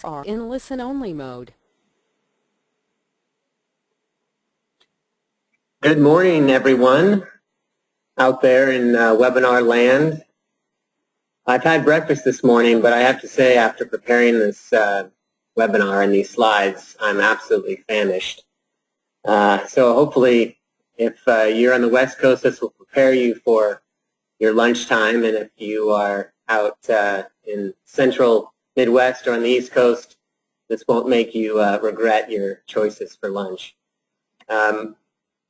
are in listen-only mode. Good morning, everyone out there in webinar land. I've had breakfast this morning, but I have to say after preparing this webinar and these slides, I'm absolutely famished. So hopefully if you're on the West Coast, this will prepare you for your lunchtime, and if you are out in central Midwest or on the East Coast, this won't make you regret your choices for lunch.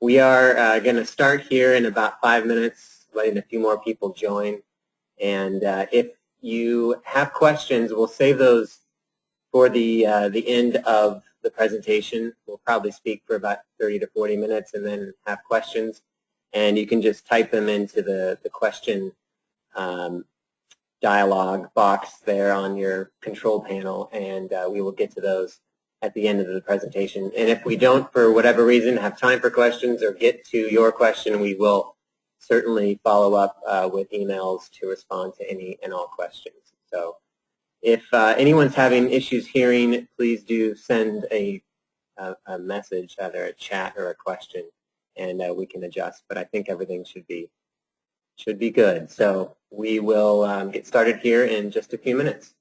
We are going to start here in about 5 minutes, letting a few more people join. And if you have questions, we'll save those for the end of the presentation. We'll probably speak for about 30 to 40 minutes and then have questions. And you can just type them into the question dialog box there on your control panel, and we will get to those at the end of the presentation. And if we don't, for whatever reason, have time for questions or get to your question, we will certainly follow up with emails to respond to any and all questions. So if anyone's having issues hearing, please do send a message, either a chat or a question, and we can adjust. But I think everything should be good. So we will get started here in just a few minutes.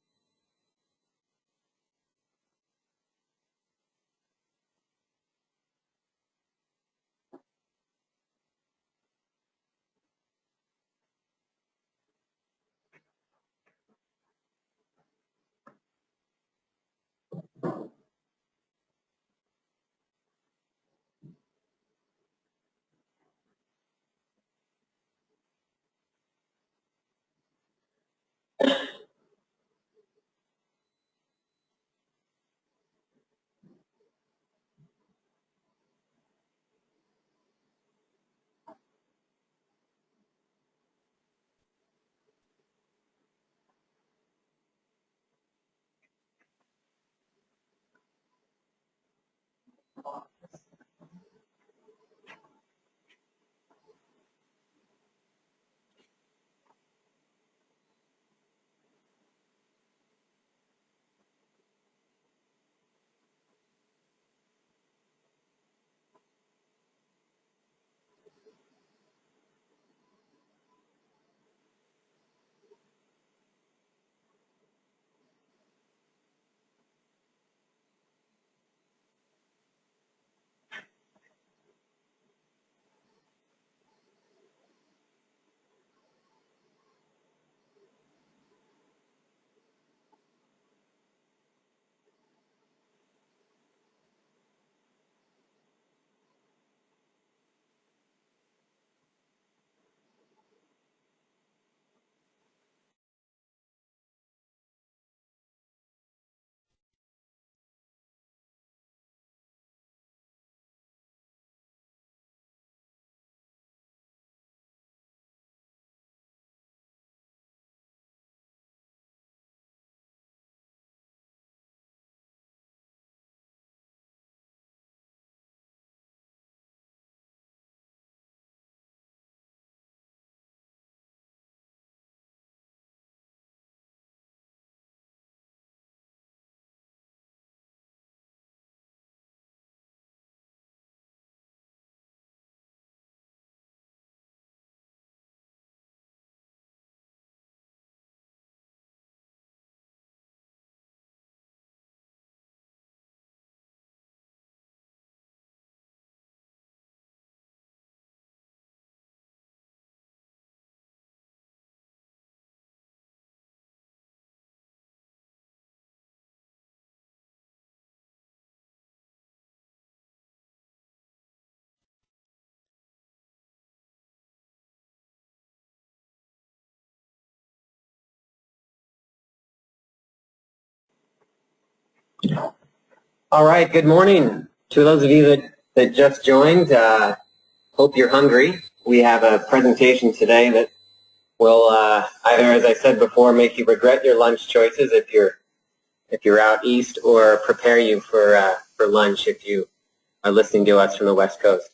All right, good morning. To those of you that just joined, hope you're hungry. We have a presentation today that will either, as I said before, make you regret your lunch choices if you're out east, or prepare you for lunch if you are listening to us from the West Coast.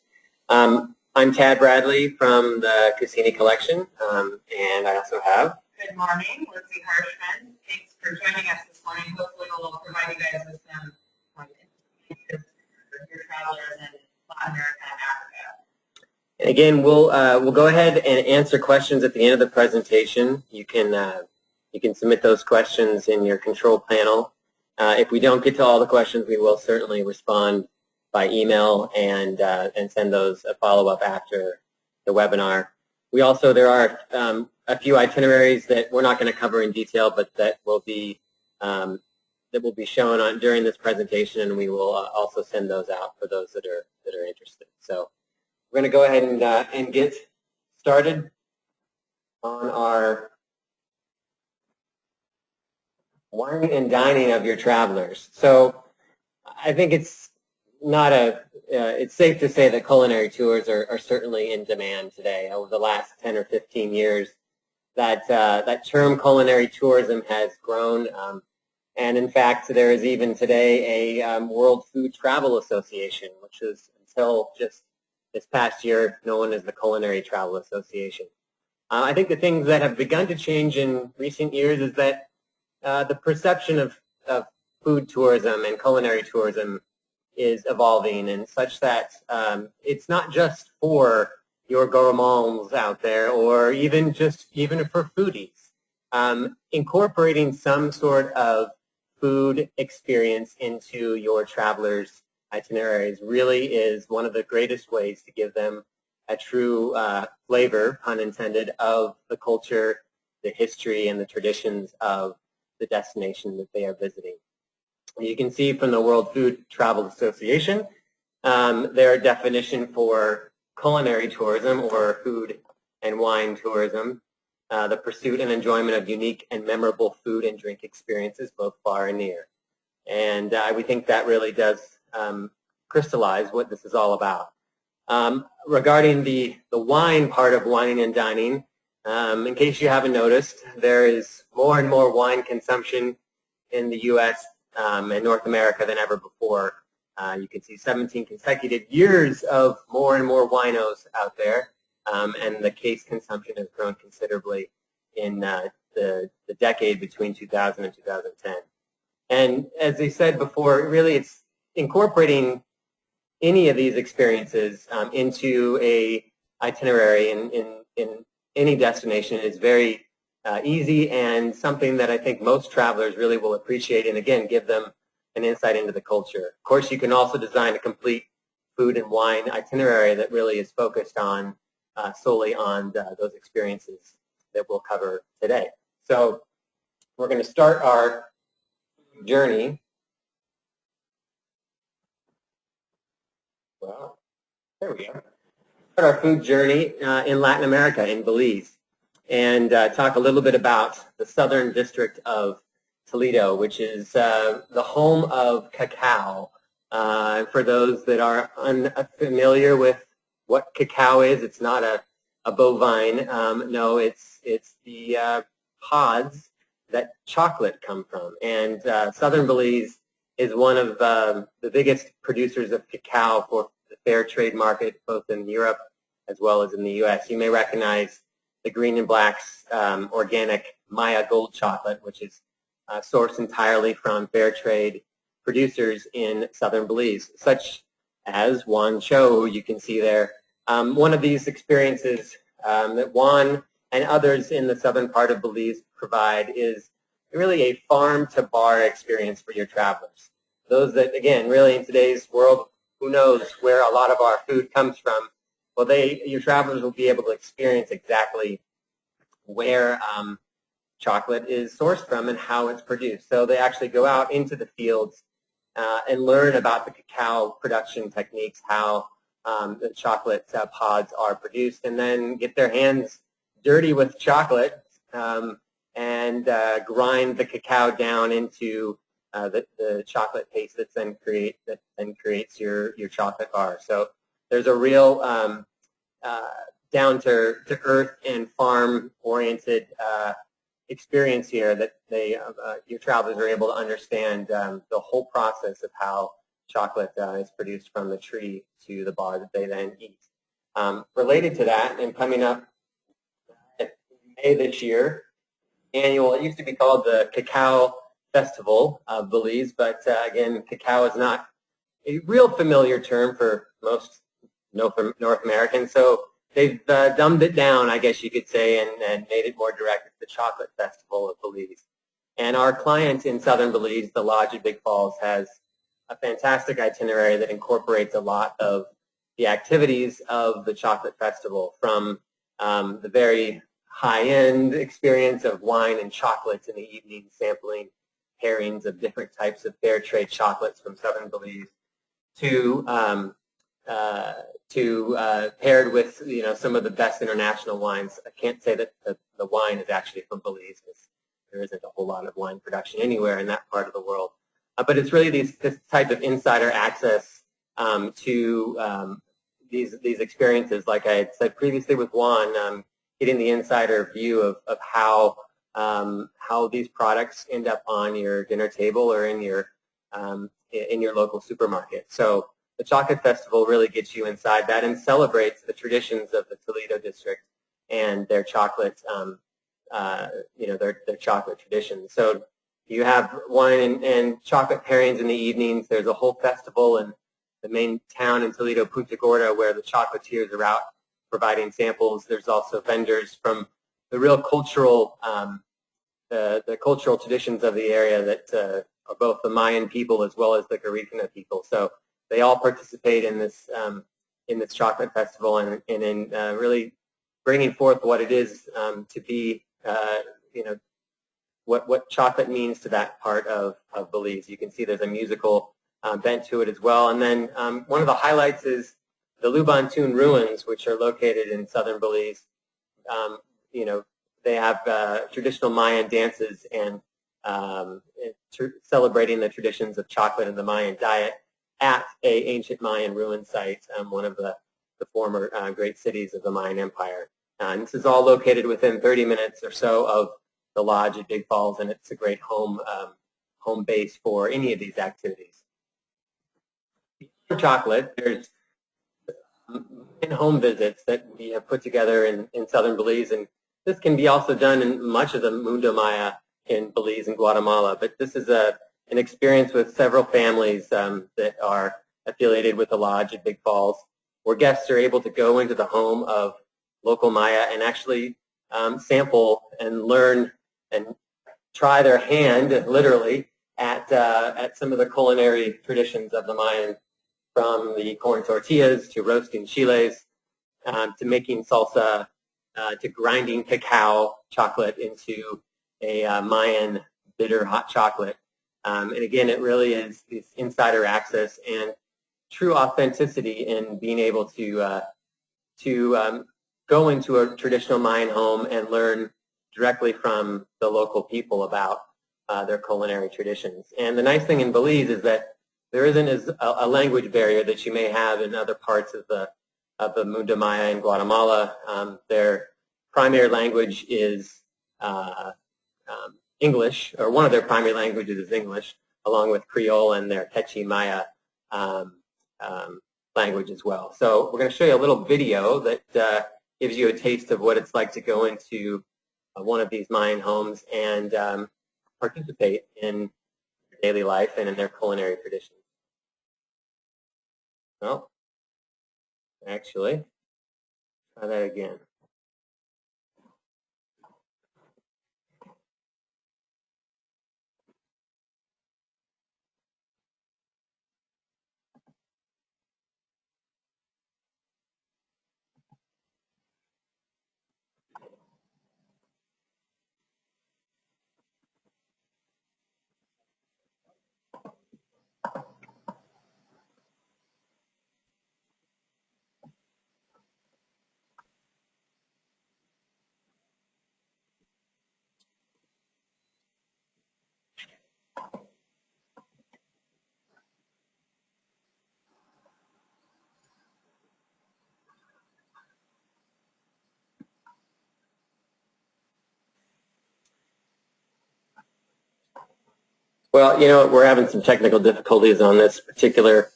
I'm Tad Bradley from the Cucinary Collection, and I also have... Good morning, Lindsay Harshman. Thanks for joining us this morning. Hopefully we'll provide provide you guys with some information for your travelers in Latin America and Africa. And again, we'll go ahead and answer questions at the end of the presentation. You can submit those questions in your control panel. If we don't get to all the questions, we will certainly respond by email and send those a follow-up after the webinar. There are a few itineraries that we're not going to cover in detail, but that will be shown during this presentation, and we will also send those out for those that are interested. So we're going to go ahead and get started on our wining and dining of your travelers. So I think it's safe to say that culinary tours are certainly in demand today. Over the last 10 or 15 years, that term culinary tourism has grown, and in fact, there is even today a World Food Travel Association, which is until just this past year known as the Culinary Travel Association. I think the things that have begun to change in recent years is that the perception of food tourism and culinary tourism is evolving, and such that it's not just for your gourmands out there, or even for foodies. Incorporating some sort of food experience into your travelers' itineraries really is one of the greatest ways to give them a true flavor, pun intended, of the culture, the history, and the traditions of the destination that they are visiting. You can see from the World Food Travel Association their definition for culinary tourism, or food and wine tourism, the pursuit and enjoyment of unique and memorable food and drink experiences both far and near. And we think that really does crystallize what this is all about. Regarding the wine part of wining and dining, in case you haven't noticed, there is more and more wine consumption in the U.S. And North America than ever before. You can see 17 consecutive years of more and more winos out there, and the case consumption has grown considerably in the decade between 2000 and 2010. And as I said before, really it's incorporating any of these experiences into a itinerary in any destination is very easy, and something that I think most travelers really will appreciate, and again, give them an insight into the culture. Of course, you can also design a complete food and wine itinerary that really is focused on solely on those experiences that we'll cover today. So we're going to start our journey. Well, there we go. Start our food journey in Latin America, in Belize, and talk a little bit about the southern district of Toledo, which is the home of cacao. For those that are unfamiliar with what cacao is, it's not a bovine. No, it's the pods that chocolate come from. And southern Belize is one of the biggest producers of cacao for the fair trade market, both in Europe as well as in the U.S. You may recognize the Green and Black's organic Maya gold chocolate, which is sourced entirely from fair trade producers in southern Belize, such as Juan Cho, you can see there. One of these experiences that Juan and others in the southern part of Belize provide is really a farm-to-bar experience for your travelers. Those that, again, really in today's world, who knows where a lot of our food comes from, well, your travelers will be able to experience exactly where chocolate is sourced from and how it's produced. So they actually go out into the fields and learn about the cacao production techniques, how the chocolate pods are produced, and then get their hands dirty with chocolate and grind the cacao down into the chocolate paste that then creates your chocolate bar. So there's a real down-to-earth and farm-oriented experience here that your travelers are able to understand the whole process of how chocolate is produced from the tree to the bar that they then eat. Related to that, and coming up in May this year, it used to be called the Cacao Festival of Belize, but again, cacao is not a real familiar term for most North Americans, so they've dumbed it down, I guess you could say, and made it more direct. It's the Chocolate Festival of Belize. And our client in southern Belize, the Lodge at Big Falls, has a fantastic itinerary that incorporates a lot of the activities of the Chocolate Festival, from the very high-end experience of wine and chocolates in the evening, sampling pairings of different types of fair trade chocolates from southern Belize, to paired with some of the best international wines. I can't say that the wine is actually from Belize, because there isn't a whole lot of wine production anywhere in that part of the world. But it's really this type of insider access to these experiences, like I had said previously with Juan, getting the insider view of how these products end up on your dinner table or in your local supermarket. So the Chocolate Festival really gets you inside that and celebrates the traditions of the Toledo district and their chocolate, their chocolate traditions. So you have wine and chocolate pairings in the evenings. There's a whole festival in the main town in Toledo, Punta Gorda, where the chocolatiers are out providing samples. There's also vendors from the real cultural, the cultural traditions of the area that are both the Mayan people as well as the Garifuna people. So they all participate in this chocolate festival and in really bringing forth what it is to be, what chocolate means to that part of Belize. You can see there's a musical bent to it as well. And then one of the highlights is the Lubantun ruins, which are located in southern Belize. They have traditional Mayan dances and celebrating the traditions of chocolate and the Mayan diet at an ancient Mayan ruin site, one of the former great cities of the Mayan Empire. And this is all located within 30 minutes or so of the lodge at Big Falls, and it's a great home base for any of these activities. For chocolate, there's home visits that we have put together in southern Belize, and this can be also done in much of the Mundo Maya in Belize and Guatemala, but this is an experience with several families that are affiliated with the lodge at Big Falls, where guests are able to go into the home of local Maya and actually sample and learn and try their hand, literally, at some of the culinary traditions of the Mayan, from the corn tortillas to roasting chiles, to making salsa, to grinding cacao chocolate into a Mayan bitter hot chocolate. And again, it really is this insider access and true authenticity in being able to go into a traditional Mayan home and learn directly from the local people about their culinary traditions. And the nice thing in Belize is that there isn't a language barrier that you may have in other parts of the Mundo Maya in Guatemala. Their primary language is English, or one of their primary languages is English, along with Creole and their Quechua Maya language as well. So we're going to show you a little video that gives you a taste of what it's like to go into one of these Mayan homes and participate in their daily life and in their culinary traditions. Well, actually, try that again. Well, you know, we're having some technical difficulties on this particular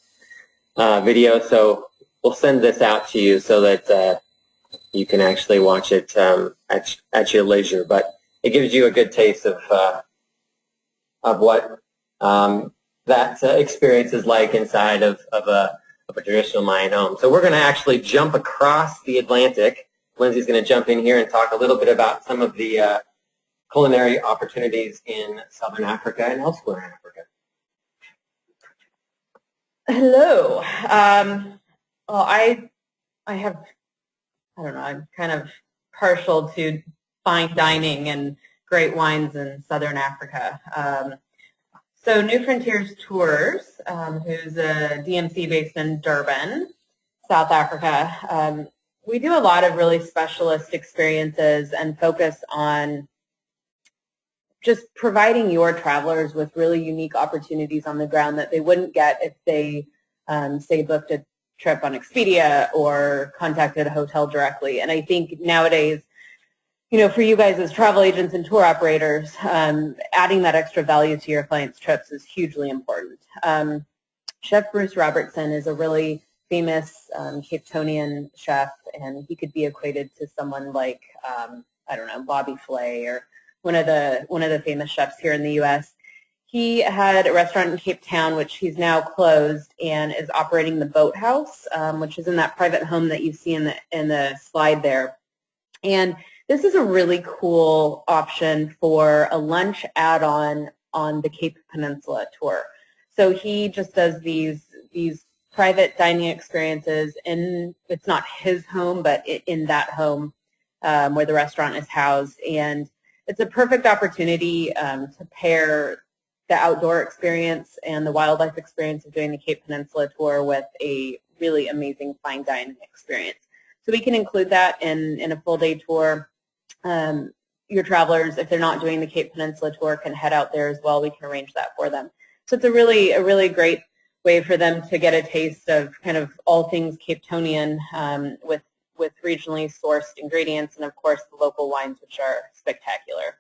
video, so we'll send this out to you so that you can actually watch it at your leisure. But it gives you a good taste of of what that experience is like inside of a traditional Mayan home. So we're going to actually jump across the Atlantic. Lindsay's going to jump in here and talk a little bit about some of the culinary opportunities in Southern Africa and elsewhere in Africa. Hello. Well, I don't know, I'm kind of partial to fine dining and great wines in Southern Africa. So New Frontiers Tours, who's a DMC based in Durban, South Africa, we do a lot of really specialist experiences and focus on just providing your travelers with really unique opportunities on the ground that they wouldn't get if they, say, booked a trip on Expedia or contacted a hotel directly. And I think nowadays, you know, for you guys as travel agents and tour operators, adding that extra value to your clients' trips is hugely important. Chef Bruce Robertson is a really famous Cape Townian chef, and he could be equated to someone like, I don't know, Bobby Flay or one of the famous chefs here in the U.S. He had a restaurant in Cape Town, which he's now closed, and is operating the Boathouse, which is in that private home that you see in the slide there. And this is a really cool option for a lunch add-on on the Cape Peninsula tour. So he just does these private dining experiences in, it's not his home, but in that home where the restaurant is housed. And it's a perfect opportunity to pair the outdoor experience and the wildlife experience of doing the Cape Peninsula tour with a really amazing fine dining experience. So we can include that in a full day tour. Your travelers, if they're not doing the Cape Peninsula tour, can head out there as well. We can arrange that for them. So it's a really great way for them to get a taste of kind of all things Cape Townian with regionally sourced ingredients and, of course, the local wines, which are spectacular.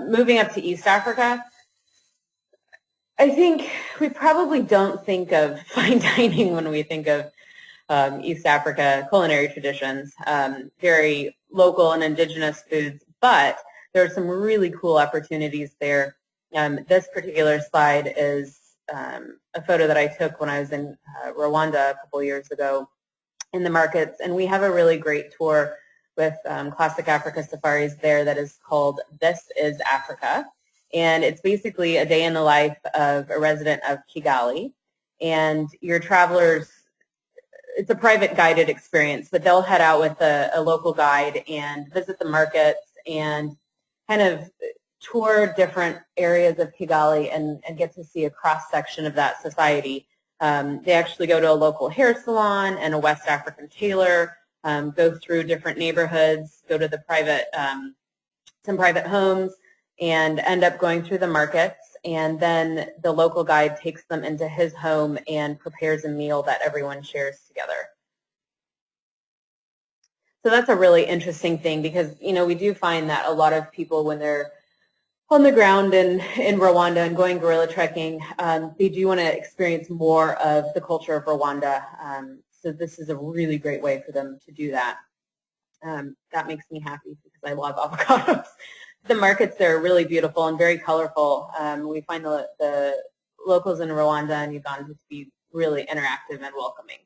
Moving up to East Africa, I think we probably don't think of fine dining when we think of East Africa culinary traditions, very local and indigenous foods, but there are some really cool opportunities there. This particular slide is a photo that I took when I was in Rwanda a couple years ago in the markets, and we have a really great tour with Classic Africa Safaris there that is called This is Africa, and it's basically a day in the life of a resident of Kigali, and your travelers, it's a private guided experience, but they'll head out with a local guide and visit the markets and kind of tour different areas of Kigali and get to see a cross-section of that society. They actually go to a local hair salon and a West African tailor, go through different neighborhoods, go to the some private homes, and end up going through the markets. And then the local guide takes them into his home and prepares a meal that everyone shares together. So that's a really interesting thing because, you know, we do find that a lot of people when they're on the ground in Rwanda and going gorilla trekking, they do want to experience more of the culture of Rwanda. So this is a really great way for them to do that. That makes me happy because I love avocados. The markets there are really beautiful and very colorful. We find the locals in Rwanda and Uganda to be really interactive and welcoming.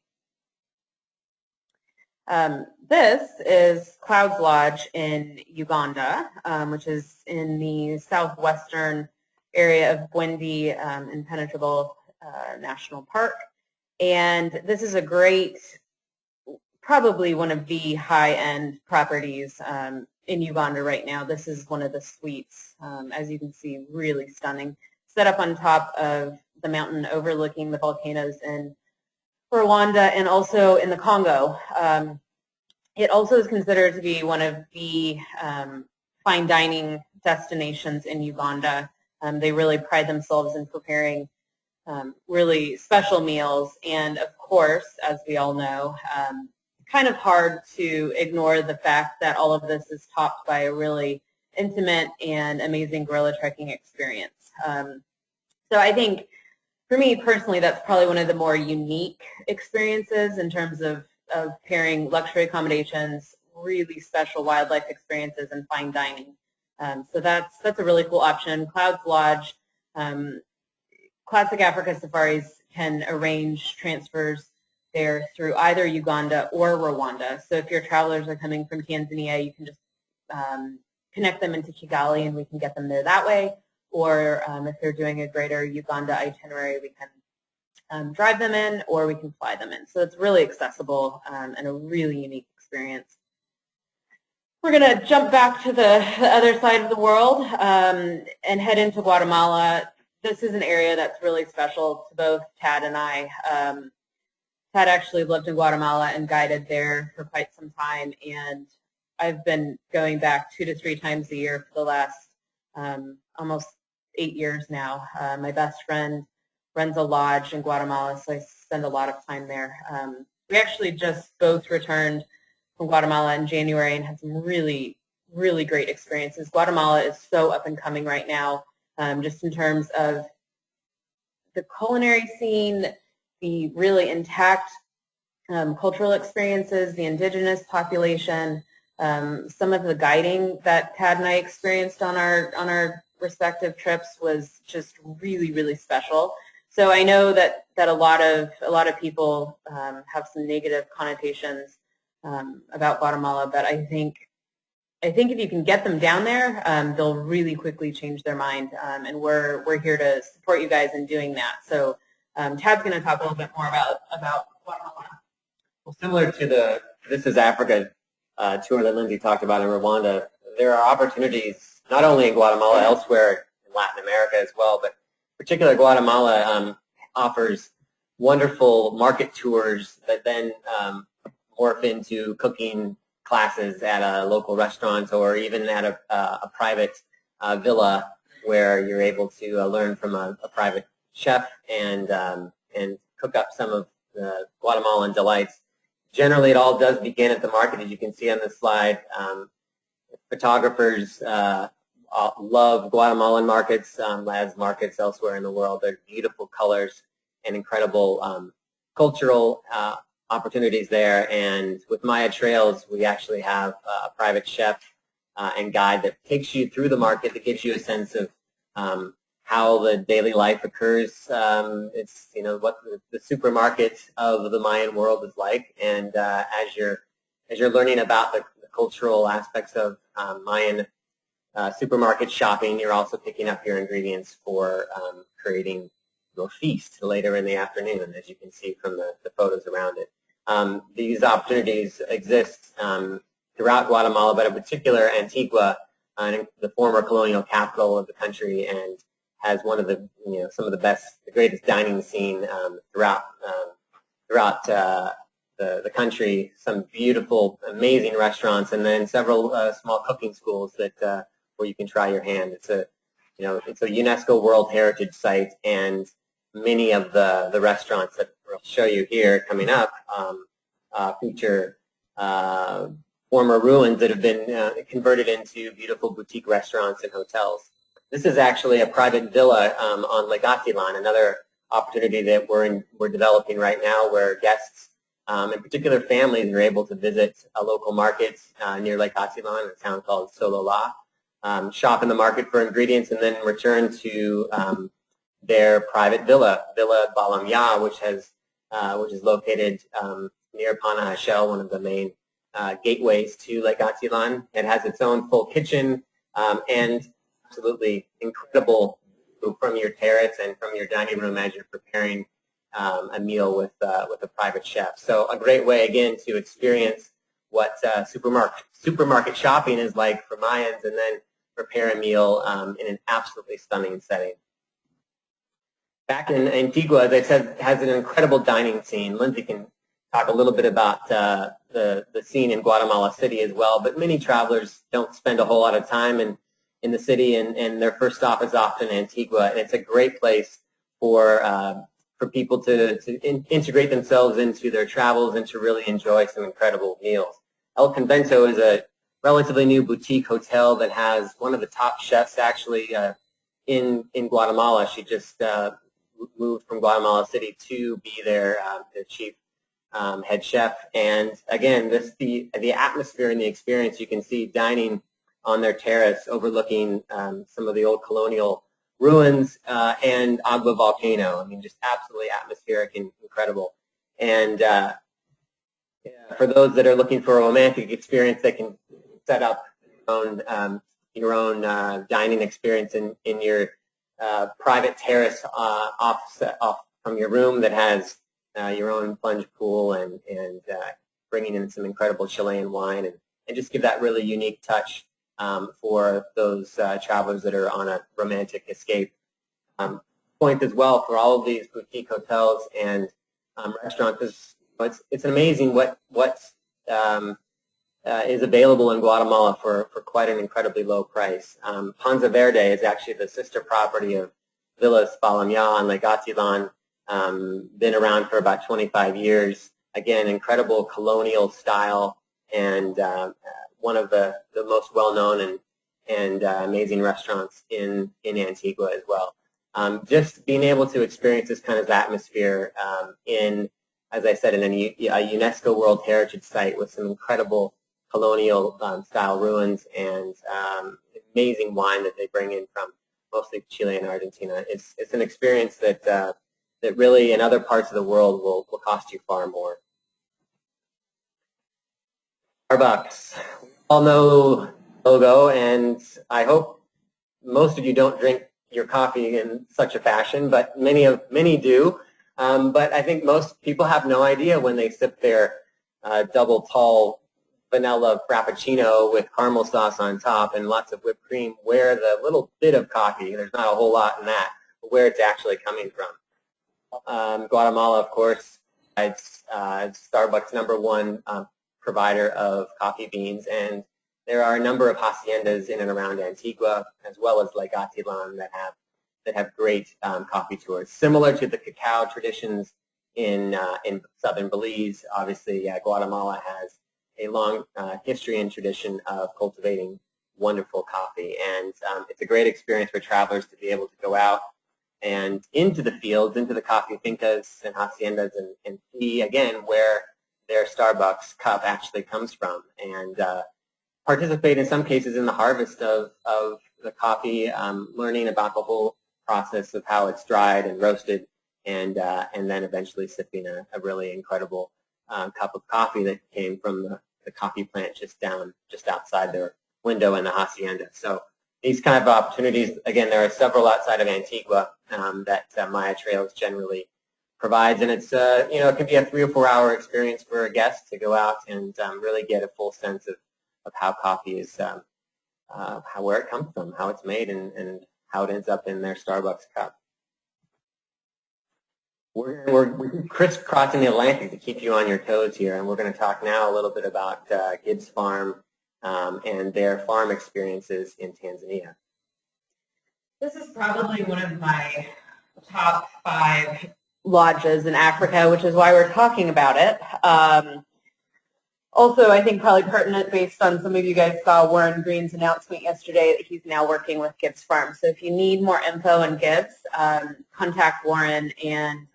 This is Clouds Lodge in Uganda, which is in the southwestern area of Bwindi Impenetrable National Park. And this is a great, probably one of the high-end properties in Uganda right now. This is one of the suites, as you can see, really stunning. Set up on top of the mountain overlooking the volcanoes in Rwanda and also in the Congo. It also is considered to be one of the fine dining destinations in Uganda. They really pride themselves in preparing really special meals, and of course, as we all know, kind of hard to ignore the fact that all of this is topped by a really intimate and amazing gorilla trekking experience. So I think, for me personally, that's probably one of the more unique experiences in terms of pairing luxury accommodations, really special wildlife experiences, and fine dining. So that's a really cool option. Clouds Lodge, Classic Africa Safaris can arrange transfers there through either Uganda or Rwanda. So if your travelers are coming from Tanzania, you can just connect them into Kigali and we can get them there that way. Or if they're doing a greater Uganda itinerary, we can drive them in or we can fly them in. So it's really accessible and a really unique experience. We're going to jump back to the other side of the world and head into Guatemala. This is an area that's really special to both Tad and I. Tad actually lived in Guatemala and guided there for quite some time, and I've been going back 2 to 3 times a year for the last almost 8 years now. My best friend runs a lodge in Guatemala, so I spend a lot of time there. We actually just both returned from Guatemala in January and had some really, really great experiences. Guatemala is so up and coming right now, just in terms of the culinary scene, the really intact cultural experiences, the indigenous population, some of the guiding that Tad and I experienced on our respective trips was just really, really special. So I know that a lot of people have some negative connotations about Guatemala, but I think if you can get them down there, they'll really quickly change their mind, and we're here to support you guys in doing that. So Tad's going to talk a little bit more about Guatemala. Well, similar to the This is Africa tour that Lindsay talked about in Rwanda, there are opportunities not only in Guatemala, elsewhere in Latin America as well, but particularly Guatemala offers wonderful market tours that then morph into cooking classes at a local restaurant or even at a private villa where you're able to learn from a private chef and cook up some of the Guatemalan delights. Generally, it all does begin at the market, as you can see on this slide. Photographers love Guatemalan markets, as markets elsewhere in the world. They're beautiful colors and incredible cultural opportunities there. And with Maya Trails, we actually have a private chef and guide that takes you through the market, that gives you a sense of how the daily life occurs. It's what the supermarket of the Mayan world is like, and as you're learning about the cultural aspects of Mayan supermarket shopping, you're also picking up your ingredients for creating your feast later in the afternoon, as you can see from the photos around it. These opportunities exist throughout Guatemala, but in particular Antigua, the former colonial capital of the country, and has one of the some of the greatest dining scene throughout the country. Some beautiful, amazing restaurants, and then several small cooking schools that where you can try your hand. It's a UNESCO World Heritage Site, and many of the restaurants that we'll show you here coming up feature former ruins that have been converted into beautiful boutique restaurants and hotels. This is actually a private villa on Lake Atilan, another opportunity that we're developing right now, where guests, in particular families, are able to visit a local market near Lake Atilan, a town called Solola, shop in the market for ingredients, and then return to their private villa, Villa Balamya, which is located near Panajachel, one of the main gateways to Lake Atilan. It has its own full kitchen and absolutely incredible from your terrace and from your dining room as you're preparing a meal with a private chef. So a great way, again, to experience what supermarket shopping is like for Mayans, and then prepare a meal in an absolutely stunning setting. Back in Antigua, as I said, has an incredible dining scene. Lindsay can talk a little bit about the scene in Guatemala City as well, but many travelers don't spend a whole lot of time in the city, and their first stop is often Antigua, and it's a great place for people to integrate themselves into their travels and to really enjoy some incredible meals. El Convento is a relatively new boutique hotel that has one of the top chefs actually in Guatemala. She just moved from Guatemala City to be their chief head chef. And again, the atmosphere and the experience, you can see dining on their terrace overlooking some of the old colonial ruins and Agua Volcano. I mean, just absolutely atmospheric and incredible. And for those that are looking for a romantic experience, they can set up your own dining experience in your private terrace off from your room that has your own plunge pool and bringing in some incredible Chilean wine and just give that really unique touch for those travelers that are on a romantic escape. Point as well for all of these boutique hotels and restaurants is it's amazing what is available in Guatemala for quite an incredibly low price. Panza Verde is actually the sister property of Villas Balamya on Lake Atilan, been around for about 25 years. Again, incredible colonial style and one of the most well-known and amazing restaurants in Antigua as well. Just being able to experience this kind of atmosphere in, as I said, in a UNESCO World Heritage Site with some incredible colonial style ruins and amazing wine that they bring in from mostly Chile and Argentina. It's an experience that that really in other parts of the world will cost you far more. Starbucks. We all know logo, and I hope most of you don't drink your coffee in such a fashion, but many do. But I think most people have no idea when they sip their double tall vanilla frappuccino with caramel sauce on top and lots of whipped cream, where the little bit of coffee, there's not a whole lot in that, but where it's actually coming from. Guatemala, of course, it's Starbucks' #1 provider of coffee beans, and there are a number of haciendas in and around Antigua, as well as Lake Atilan, that have great coffee tours. Similar to the cacao traditions in southern Belize, obviously Guatemala has a long history and tradition of cultivating wonderful coffee, and it's a great experience for travelers to be able to go out and into the fields, into the coffee fincas and haciendas, and see again where their Starbucks cup actually comes from, and participate in some cases in the harvest of the coffee, learning about the whole process of how it's dried and roasted, and then eventually sipping a really incredible cup of coffee that came from the coffee plant just outside their window in the hacienda. So these kind of opportunities, again, there are several outside of Antigua that Maya Trails generally provides, and it's it can be a 3 or 4 hour experience for a guest to go out and really get a full sense of how coffee is, where it comes from, how it's made, and how it ends up in their Starbucks cup. We're crisscrossing the Atlantic to keep you on your toes here, and we're going to talk now a little bit about Gibbs Farm and their farm experiences in Tanzania. This is probably one of my top 5 lodges in Africa, which is why we're talking about it. Also, I think probably pertinent based on some of you guys saw Warren Green's announcement yesterday that he's now working with Gibbs Farm. So if you need more info on Gibbs, contact Warren, and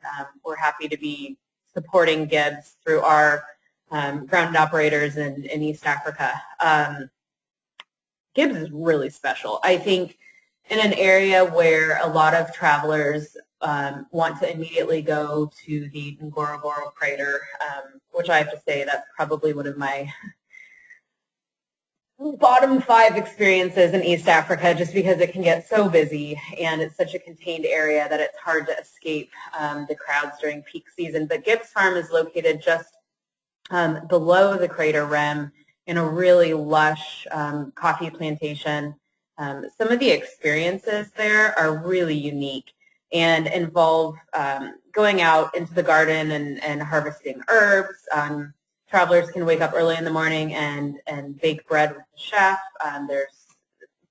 we're happy to be supporting Gibbs through our ground operators in East Africa. Gibbs is really special. I think in an area where a lot of travelers want to immediately go to the Ngorongoro crater, which I have to say that's probably one of my bottom 5 experiences in East Africa, just because it can get so busy and it's such a contained area that it's hard to escape the crowds during peak season. But Gibbs Farm is located just below the crater rim in a really lush coffee plantation. Some of the experiences there are really unique and involve going out into the garden and harvesting herbs. Travelers can wake up early in the morning and bake bread with the chef. There's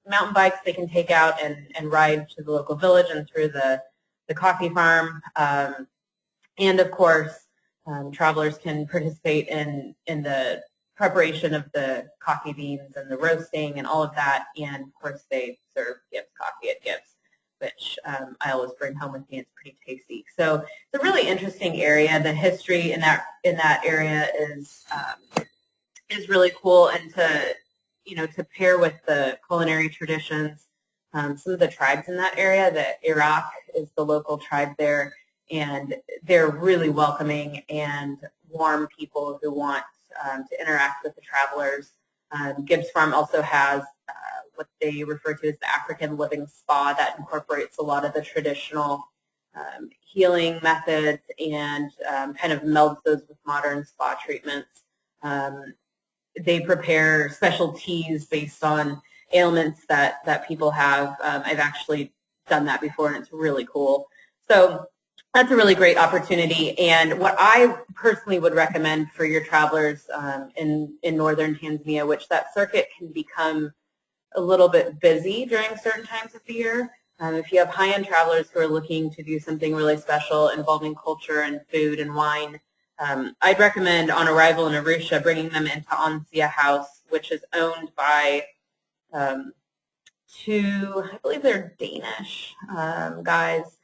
mountain bikes they can take out and ride to the local village and through the coffee farm. And of course, travelers can participate in the preparation of the coffee beans and the roasting and all of that. And of course, they serve Gibbs coffee at Gibbs, which I always bring home with me. It's pretty tasty. So it's a really interesting area. The history in that area is really cool, and to to pair with the culinary traditions. Some of the tribes in that area, the Iraq is the local tribe there, and they're really welcoming and warm people who want to interact with the travelers. Gibbs Farm also has what they refer to as the African Living Spa that incorporates a lot of the traditional healing methods and kind of melds those with modern spa treatments. They prepare special teas based on ailments that people have. I've actually done that before, and it's really cool. So that's a really great opportunity. And what I personally would recommend for your travelers in northern Tanzania, which that circuit can become a little bit busy during certain times of the year. If you have high-end travelers who are looking to do something really special involving culture and food and wine, I'd recommend on arrival in Arusha bringing them into Ansia House, which is owned by two, I believe they're Danish guys,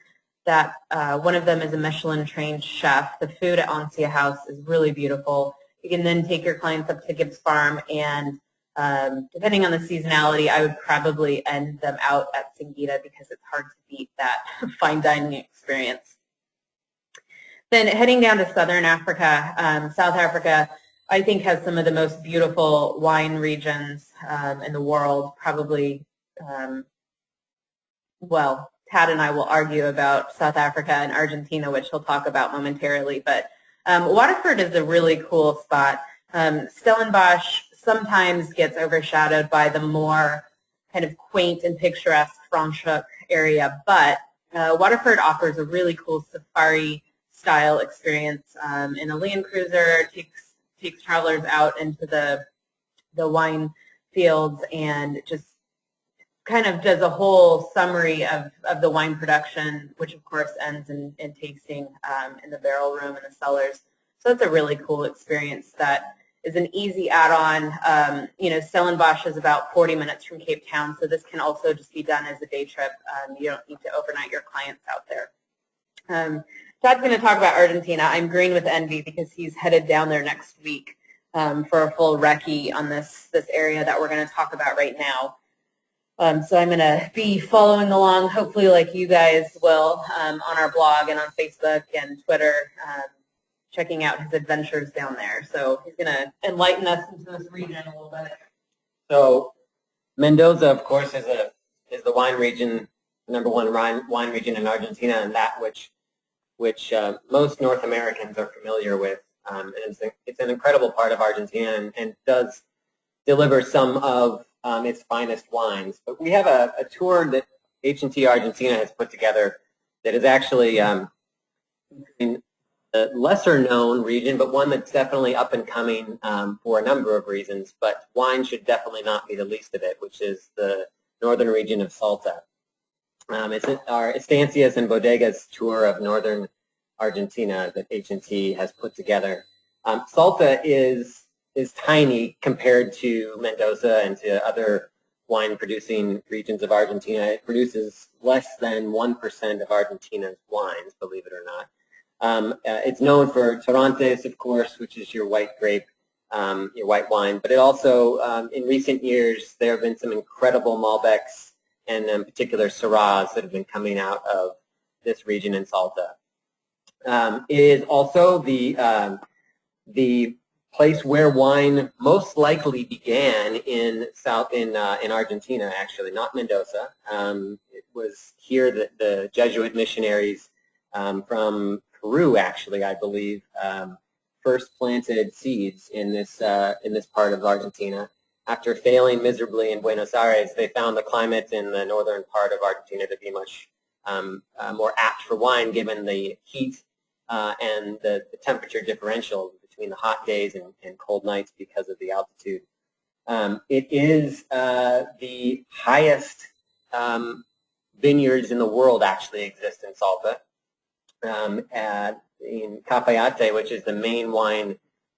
that one of them is a Michelin-trained chef. The food at Ansia House is really beautiful. You can then take your clients up to Gibbs Farm, and depending on the seasonality, I would probably end them out at Singida because it's hard to beat that fine dining experience. Then heading down to southern Africa, South Africa, I think has some of the most beautiful wine regions in the world. Probably, well, Tad and I will argue about South Africa and Argentina, which he'll talk about momentarily. But Waterford is a really cool spot. Stellenbosch sometimes gets overshadowed by the more kind of quaint and picturesque Franschhoek area, but Waterford offers a really cool safari-style experience in a Land Cruiser. Takes travelers out into the wine fields and just kind of does a whole summary of the wine production, which of course ends in tasting in the barrel room and the cellars. So it's a really cool experience that is an easy add-on. Stellenbosch is about 40 minutes from Cape Town, so this can also just be done as a day trip. You don't need to overnight your clients out there. Todd's going to talk about Argentina. I'm green with envy because he's headed down there next week for a full recce on this area that we're going to talk about right now. So I'm going to be following along, hopefully like you guys will, on our blog and on Facebook and Twitter, checking out his adventures down there. So he's going to enlighten us into this region a little bit. So Mendoza, of course, is the wine region, number one wine region in Argentina, and that which most North Americans are familiar with. And it's an incredible part of Argentina and does deliver some of its finest wines. But we have a tour that H&T Argentina has put together that is actually in a lesser-known region, but one that's definitely up and coming for a number of reasons. But wine should definitely not be the least of it, which is the northern region of Salta. It's our Estancias and Bodegas tour of northern Argentina that H&T has put together. Salta is tiny compared to Mendoza and to other wine-producing regions of Argentina. It produces less than 1% of Argentina's wines, believe it or not. It's known for Torrontés, of course, which is your white grape, your white wine. But it also, in recent years, there have been some incredible Malbecs and in particular Syrahs that have been coming out of this region in Salta. It is also the place where wine most likely began in Argentina, actually, not Mendoza. It was here that the Jesuit missionaries from Peru, actually, I believe, first planted seeds in this part of Argentina. After failing miserably in Buenos Aires, they found the climate in the northern part of Argentina to be much more apt for wine, given the heat and the temperature differential between the hot days and cold nights because of the altitude. It is the highest vineyards in the world actually exist in Salta. In Cafayate, which is the main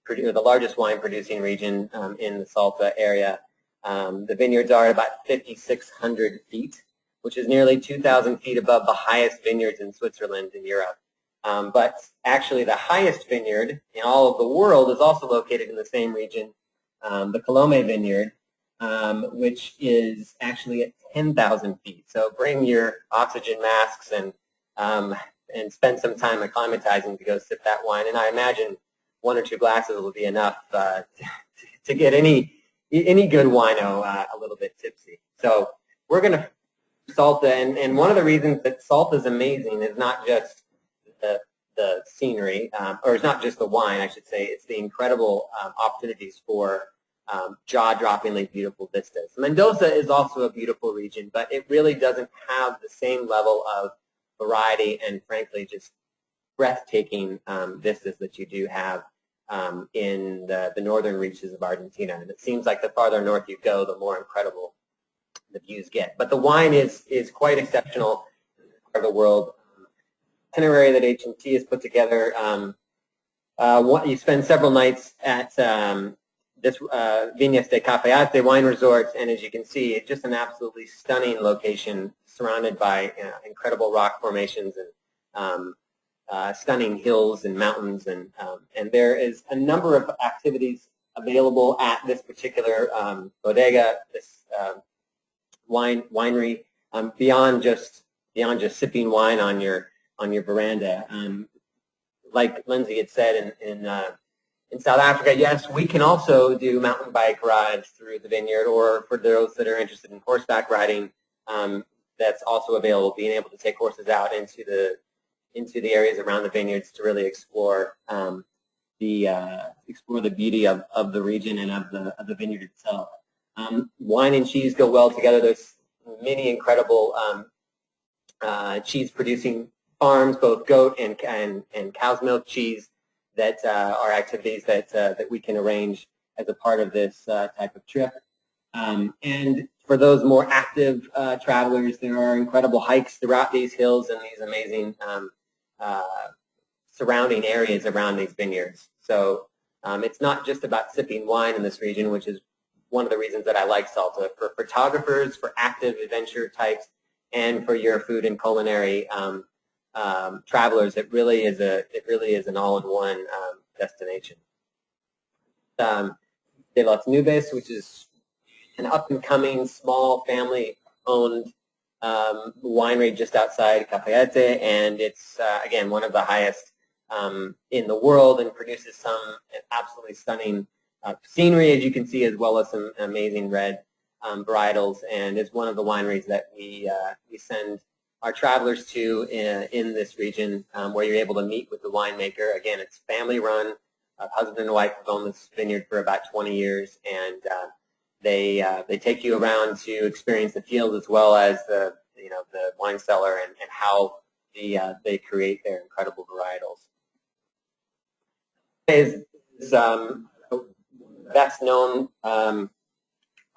the largest wine producing region in the Salta area, the vineyards are about 5,600 feet, which is nearly 2,000 feet above the highest vineyards in Switzerland and Europe. But actually the highest vineyard in all of the world is also located in the same region, the Colomé vineyard, which is actually at 10,000 feet. So bring your oxygen masks and spend some time acclimatizing to go sip that wine. And I imagine 1 or 2 glasses will be enough to get any good wino a little bit tipsy. So we're going to Salta, and one of the reasons that Salta is amazing is not just the scenery, or it's not just the wine, I should say. It's the incredible opportunities for jaw-droppingly beautiful vistas. Mendoza is also a beautiful region, but it really doesn't have the same level of variety and, frankly, just breathtaking vistas that you do have in the northern reaches of Argentina. And it seems like the farther north you go, the more incredible the views get. But the wine is quite exceptional in this part of the world. Itinerary that H&T has put together. You spend several nights at this Viñas de Cafayate wine resort, and as you can see, it's just an absolutely stunning location surrounded by incredible rock formations and stunning hills and mountains, and there is a number of activities available at this particular bodega, this winery, beyond just sipping wine on your veranda. Like Lindsay had said in South Africa, yes, we can also do mountain bike rides through the vineyard, or for those that are interested in horseback riding, that's also available. Being able to take horses out into the areas around the vineyards to really explore the beauty of the region and of the vineyard itself. Wine and cheese go well together. There's many incredible cheese producing farms, both goat and cow's milk cheese, that are activities that we can arrange as a part of this type of trip. And for those more active travelers, there are incredible hikes throughout these hills and these amazing surrounding areas around these vineyards. So it's not just about sipping wine in this region, which is one of the reasons that I like Salta. For photographers, for active adventure types, and for your food and culinary travelers, it really is an all-in-one destination. De las Nubes, which is an up-and-coming, small, family-owned winery just outside Cafayate, and it's again one of the highest in the world, and produces some absolutely stunning scenery, as you can see, as well as some amazing red varietals, and is one of the wineries that we send our travelers to in this region, where you're able to meet with the winemaker. Again, it's family run. Husband and wife have owned this vineyard for about 20 years, and they take you around to experience the field as well as the wine cellar and how they create their incredible varietals. Is best known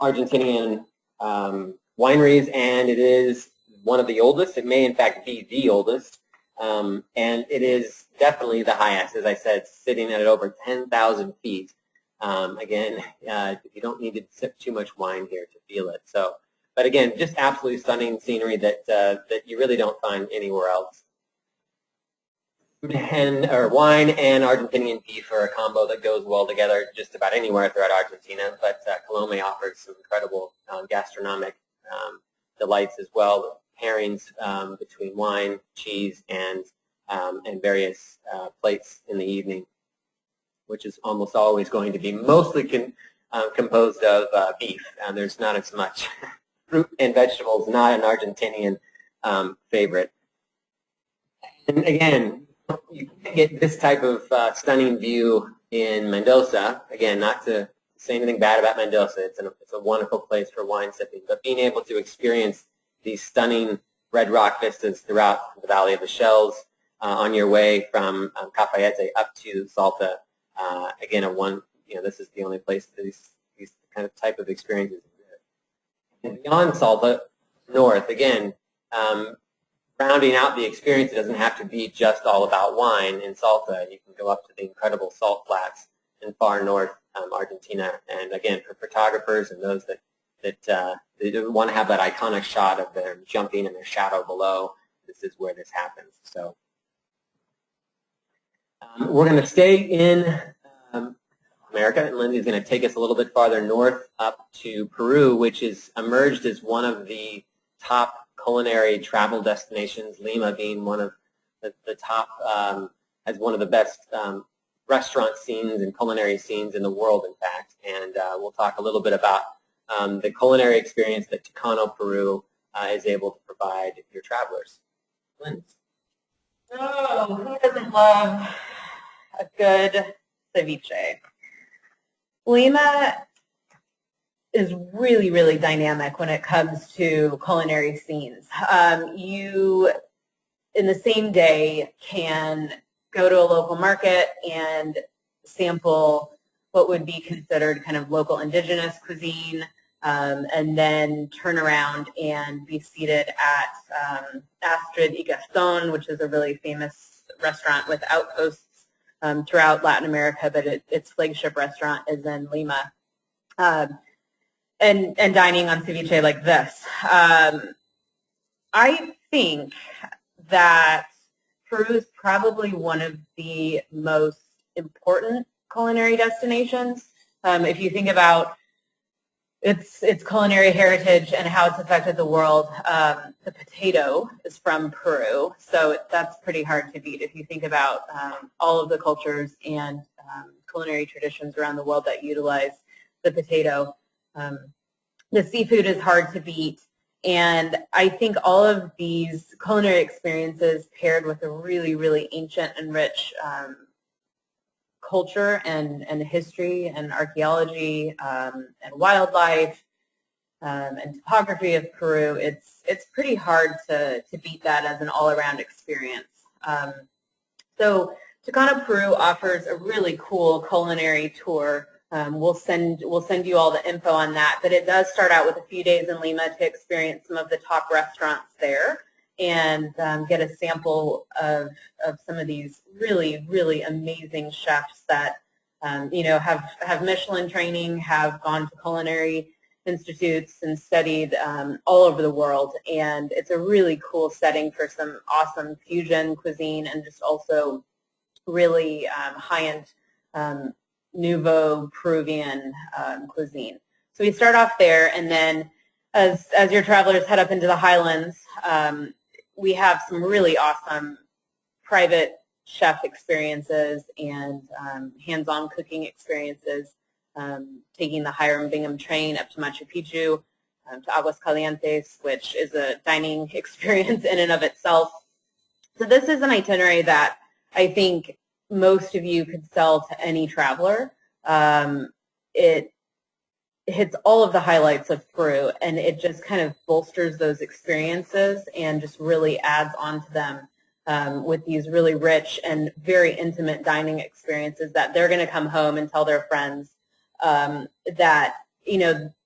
Argentinian wineries, and it is one of the oldest. It may in fact be the oldest, and it is definitely the highest, as I said, sitting at over 10,000 feet. Again, you don't need to sip too much wine here to feel it. So, but again, just absolutely stunning scenery that you really don't find anywhere else. Wine and Argentinian beef are a combo that goes well together just about anywhere throughout Argentina, but Colome offers some incredible gastronomic delights as well, pairings between wine, cheese, and various plates in the evening, which is almost always going to be mostly composed of beef. There's not as much fruit and vegetables, not an Argentinian favorite. And again, you can't get this type of stunning view in Mendoza. Again, not to say anything bad about Mendoza. It's a wonderful place for wine sipping. But being able to experience these stunning red rock vistas throughout the Valley of the Shells on your way from Cafayate up to Salta, again, this is the only place that these kind of type of experiences exist. And beyond Salta, north, again, rounding out the experience, it doesn't have to be just all about wine in Salta. You can go up to the incredible salt flats in far north Argentina. And again, for photographers and those that they want to have that iconic shot of them jumping and their shadow below, this is where this happens. So we're going to stay in America, and Lindsay's going to take us a little bit farther north up to Peru, which is emerged as one of the top culinary travel destinations, Lima being one of the top, as one of the best restaurant scenes and culinary scenes in the world, in fact. And we'll talk a little bit about the culinary experience that Tucano, Peru is able to provide your travelers. Lindsay. Oh, who doesn't love a good ceviche? Lima is really, really dynamic when it comes to culinary scenes. You, in the same day, can go to a local market and sample what would be considered kind of local indigenous cuisine, and then turn around and be seated at Astrid y Gaston, which is a really famous restaurant with outposts throughout Latin America, but its flagship restaurant is in Lima, and dining on ceviche like this. I think that Peru is probably one of the most important culinary destinations. If you think about its culinary heritage and how it's affected the world, the potato is from Peru, so that's pretty hard to beat if you think about all of the cultures and culinary traditions around the world that utilize the potato. The seafood is hard to beat, and I think all of these culinary experiences paired with a really, really ancient and rich culture and history and archaeology and wildlife and topography of Peru, it's pretty hard to beat that as an all-around experience. So Tucano, Peru offers a really cool culinary tour. We'll send you all the info on that, but it does start out with a few days in Lima to experience some of the top restaurants there and get a sample of some of these really, really amazing chefs that have Michelin training, have gone to culinary institutes and studied all over the world, and it's a really cool setting for some awesome fusion cuisine and just also really high-end nouveau Peruvian cuisine. So we start off there, and then as your travelers head up into the highlands, we have some really awesome private chef experiences and hands-on cooking experiences, taking the Hiram Bingham train up to Machu Picchu, to Aguascalientes, which is a dining experience in and of itself. So this is an itinerary that I think most of you could sell to any traveler. It hits all of the highlights of Peru, and it just kind of bolsters those experiences and just really adds on to them with these really rich and very intimate dining experiences that they're going to come home and tell their friends that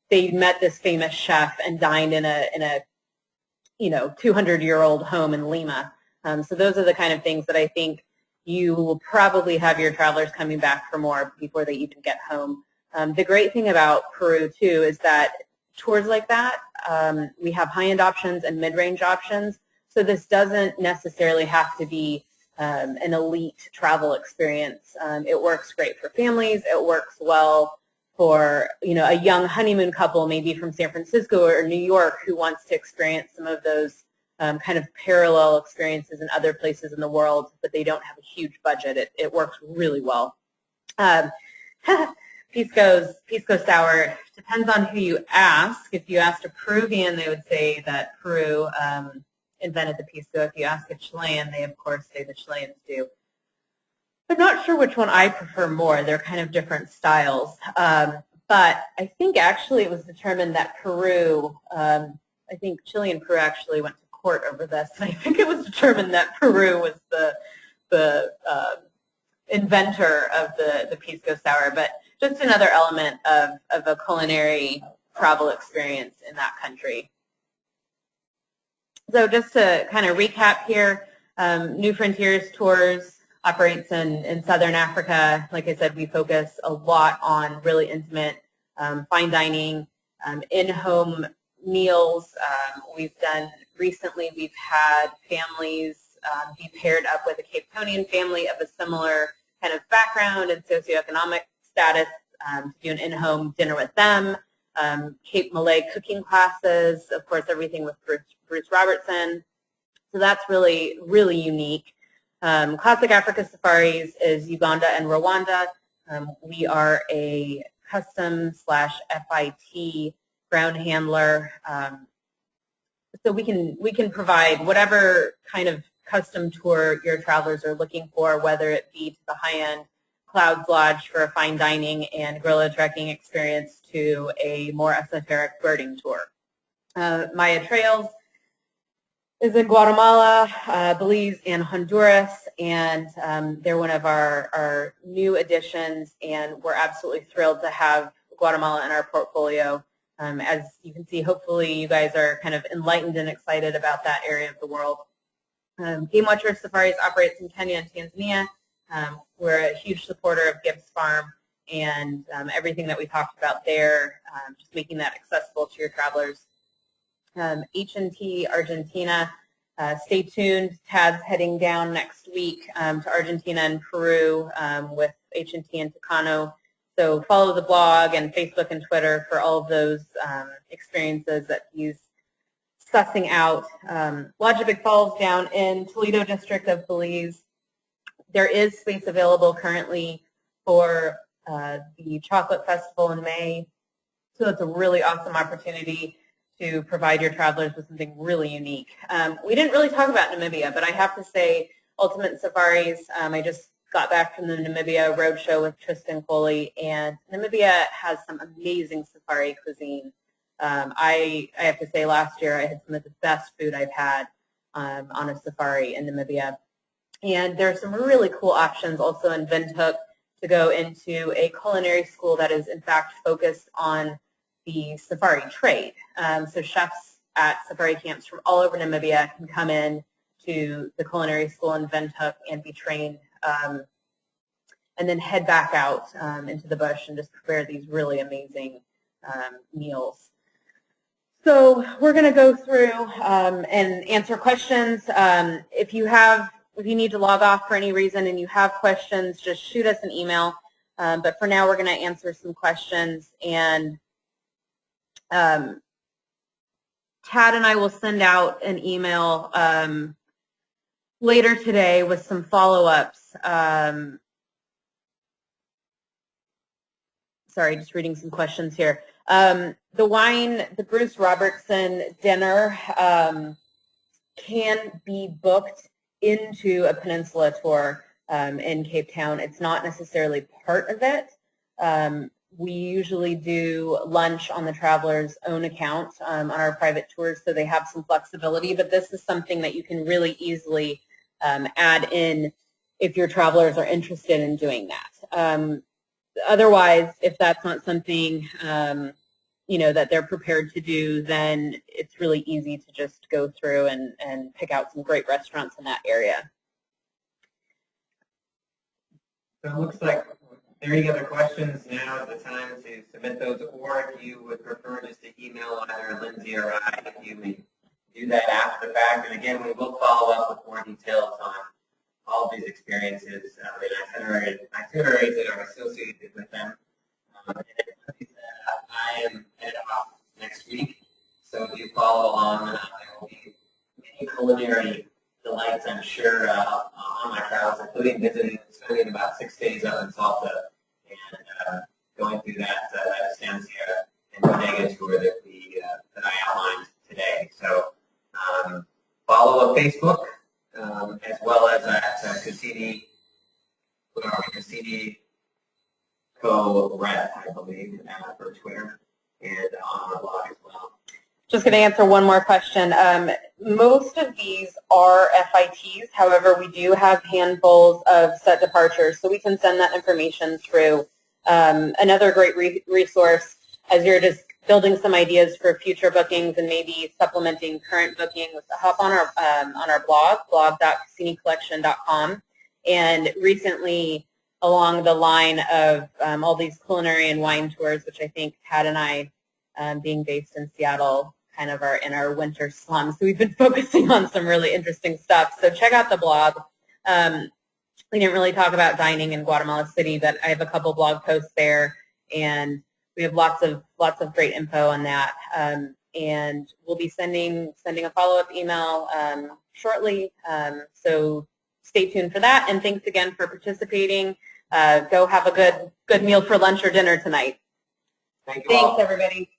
they met this famous chef and dined in a 200-year-old home in Lima. So those are the kind of things that I think you will probably have your travelers coming back for more before they even get home. The great thing about Peru, too, is that tours like that, we have high-end options and mid-range options. So this doesn't necessarily have to be an elite travel experience. It works great for families. It works well for a young honeymoon couple, maybe from San Francisco or New York, who wants to experience some of those kind of parallel experiences in other places in the world, but they don't have a huge budget. It works really well. Pisco sour depends on who you ask. If you asked a Peruvian, they would say that Peru invented the pisco. If you ask a Chilean, they of course say the Chileans do. I'm not sure which one I prefer more. They're kind of different styles. But I think actually it was determined that Peru, I think Chile and Peru actually went to court over this. And I think it was determined that Peru was the inventor of the pisco sour. But just another element of a culinary travel experience in that country. So just to kind of recap here, New Frontiers Tours operates in Southern Africa. Like I said, we focus a lot on really intimate fine dining, in-home meals. Recently we've had families be paired up with a Cape Townian family of a similar kind of background and socioeconomic status to do an in-home dinner with them, Cape Malay cooking classes, of course, everything with Bruce Robertson. So that's really, really unique. Classic Africa Safaris is Uganda and Rwanda. We are a custom/FIT ground handler. So we can provide whatever kind of custom tour your travelers are looking for, whether it be to the high-end Clouds Lodge for a fine dining and gorilla trekking experience to a more esoteric birding tour. Maya Trails is in Guatemala, Belize, and Honduras, and they're one of our new additions, and we're absolutely thrilled to have Guatemala in our portfolio. As you can see, hopefully you guys are kind of enlightened and excited about that area of the world. Game Watcher Safaris operates in Kenya and Tanzania. We're a huge supporter of Gibbs Farm and everything that we talked about there, just making that accessible to your travelers. H&T Argentina, stay tuned. Tad's heading down next week to Argentina and Peru with H&T and Tucano. So follow the blog and Facebook and Twitter for all of those experiences that he's sussing out. Lodge of Big Falls down in Toledo district of Belize. There is space available currently for the Chocolate Festival in May. So it's a really awesome opportunity to provide your travelers with something really unique. We didn't really talk about Namibia, but I have to say Ultimate Safaris, I just got back from the Namibia Roadshow with Tristan Coley, and Namibia has some amazing safari cuisine. I have to say last year I had some of the best food I've had on a safari in Namibia. And there are some really cool options also in Windhoek to go into a culinary school that is in fact focused on the safari trade. So chefs at safari camps from all over Namibia can come in to the culinary school in Windhoek and be trained and then head back out into the bush and just prepare these really amazing meals. So we're going to go through and answer questions. If you need to log off for any reason and you have questions, just shoot us an email. But for now, we're going to answer some questions, and Tad and I will send out an email later today with some follow-ups. Sorry, just reading some questions here. The Bruce Robertson dinner can be booked into a peninsula tour in Cape Town. It's not necessarily part of it. We usually do lunch on the traveler's own account on our private tours, so they have some flexibility, but this is something that you can really easily add in if your travelers are interested in doing that. Otherwise, if that's not something that they're prepared to do, then it's really easy to just go through and pick out some great restaurants in that area. So it looks like there are any other questions. Now is the time to submit those, or if you would prefer just to email either Lindsay or I, if you would do that after the fact. And again, we will follow up with more details on all of these experiences and itineraries that are associated with them. I am headed off next week, so if you follow along, there will be many culinary delights, I'm sure, on my travels, including spending about 6 days up in Salta and going through that estancia and bodega tour that I outlined today. So follow Facebook as well as at Cassini Co-Rep, I believe, for Twitter and on our blog as well. Just going to answer one more question. Most of these are FITs. However, we do have handfuls of set departures, so we can send that information through. Another great resource as you're just building some ideas for future bookings and maybe supplementing current booking was to hop on our blog.cassinicollection.com. And recently, along the line of all these culinary and wine tours, which I think Tad and I, being based in Seattle, kind of are in our winter slum. So we've been focusing on some really interesting stuff. So check out the blog. we didn't really talk about dining in Guatemala City, but I have a couple blog posts there, and we have lots of great info on that. And we'll be sending a follow-up email shortly. So stay tuned for that. And thanks again for participating. Go have a good meal for lunch or dinner tonight. Thank you Thanks, all. everybody.